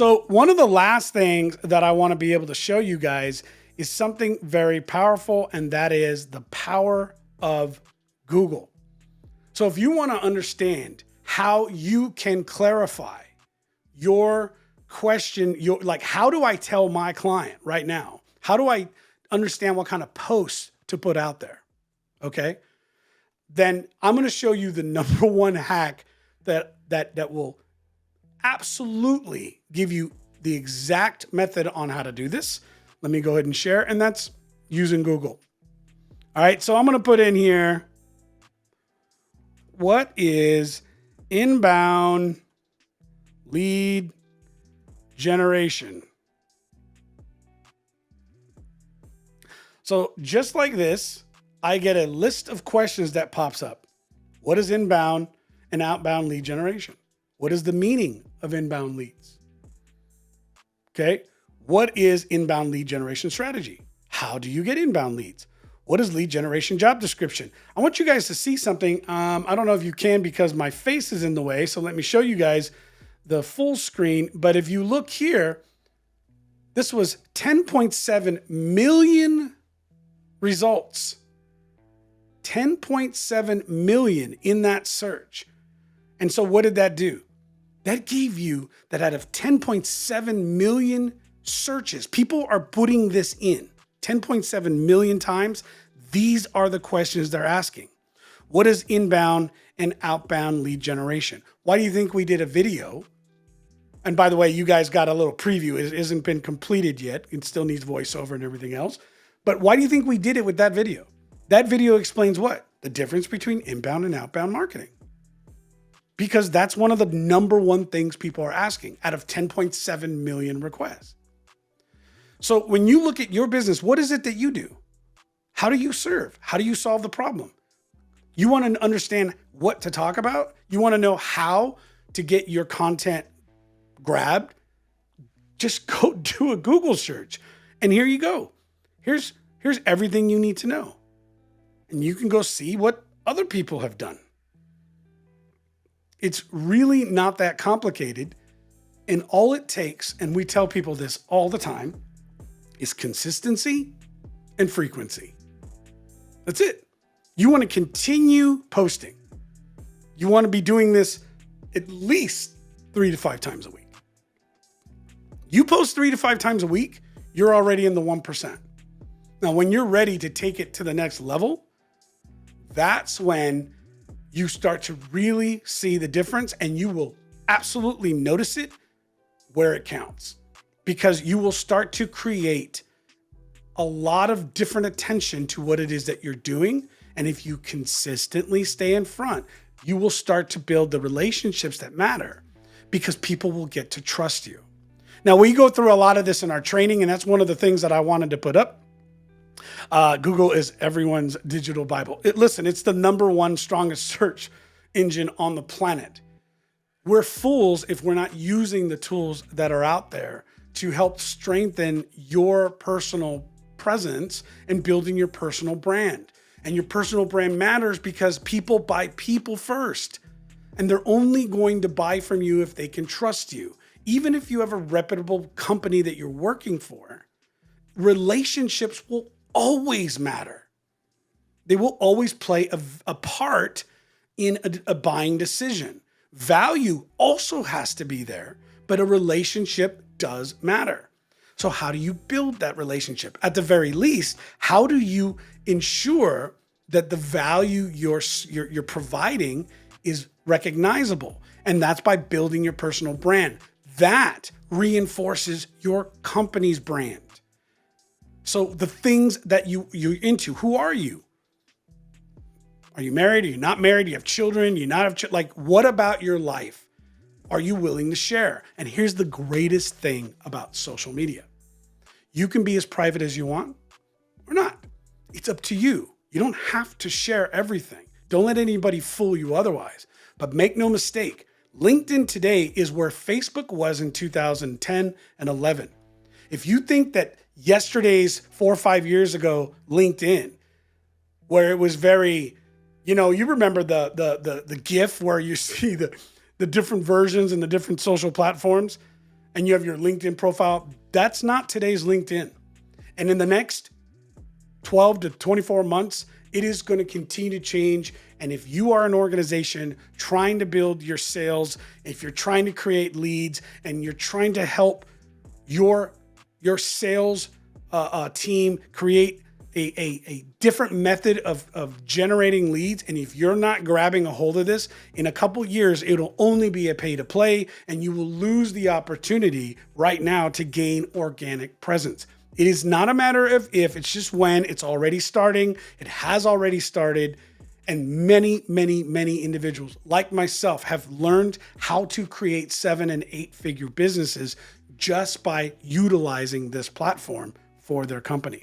So one of the last things that I want to be able to show you guys is something very powerful, and that is the power of Google. So if you want to understand how you can clarify your question, like, how do I tell my client right now? How do I understand what kind of posts to put out there? Okay. Then I'm going to show you the number one hack that will absolutely give you the exact method on how to do this. Let me go ahead and share, and that's using Google. All right. So I'm going to put in here, what is inbound lead generation? So just like this, I get a list of questions that pops up. What is inbound and outbound lead generation? What is the meaning of inbound leads? Okay. What is inbound lead generation strategy? How do you get inbound leads? What is lead generation job description? I want you guys to see something. I don't know if you can because my face is in the way. So let me show you guys the full screen. But if you look here, this was 10.7 million results. 10.7 million in that search. And so what did that do? That gave you that out of 10.7 million searches, people are putting this in 10.7 million times. These are the questions they're asking. What is inbound and outbound lead generation? Why do you think we did a video? And by the way, you guys got a little preview. It hasn't been completed yet. It still needs voiceover and everything else. But why do you think we did it with that video? That video explains what? The difference between inbound and outbound marketing. Because that's one of the number one things people are asking out of 10.7 million requests. So when you look at your business, what is it that you do? How do you serve? How do you solve the problem? You want to understand what to talk about? You want to know how to get your content grabbed? Just go do a Google search. And here you go. Here's everything you need to know. And you can go see what other people have done. It's really not that complicated. And all it takes, and we tell people this all the time, is consistency and frequency. That's it. You want to continue posting. You want to be doing this at least 3 to 5 times a week. You post 3 to 5 times a week, you're already in the 1%. Now, when you're ready to take it to the next level, that's when you start to really see the difference, and you will absolutely notice it where it counts, because you will start to create a lot of different attention to what it is that you're doing. And if you consistently stay in front, you will start to build the relationships that matter, because people will get to trust you. Now, we go through a lot of this in our training, and that's one of the things that I wanted to put up. Google is everyone's digital Bible. Listen, it's the number one strongest search engine on the planet. We're fools if we're not using the tools that are out there to help strengthen your personal presence and building your personal brand. And your personal brand matters because people buy people first. And they're only going to buy from you if they can trust you. Even if you have a reputable company that you're working for, relationships will always matter. They will always play a part in a buying decision. Value also has to be there, but a relationship does matter. So how do you build that relationship? At the very least, how do you ensure that the value you're providing is recognizable? And that's by building your personal brand. That reinforces your company's brand. So the things that you're into, who are you? Are you married? Are you not married? Do you have children? Do you not have children? Like, what about your life are you willing to share? And here's the greatest thing about social media. You can be as private as you want or not. It's up to you. You don't have to share everything. Don't let anybody fool you otherwise. But make no mistake, LinkedIn today is where Facebook was in 2010 and 11. If you think that yesterday's 4 or 5 years ago LinkedIn, where it was very, you remember the GIF where you see the different versions and the different social platforms. and you have your LinkedIn profile, that's not today's LinkedIn. And in the next 12 to 24 months, it is going to continue to change. And if you are an organization trying to build your sales, if you're trying to create leads and you're trying to help your sales team create a different method of generating leads, and if you're not grabbing a hold of this, in a couple years, it'll only be a pay to play, and you will lose the opportunity right now to gain organic presence. It is not a matter of if, it's just when. It's already starting. It has already started. And many, many, many individuals like myself have learned how to create 7 and 8 figure businesses just by utilizing this platform for their company.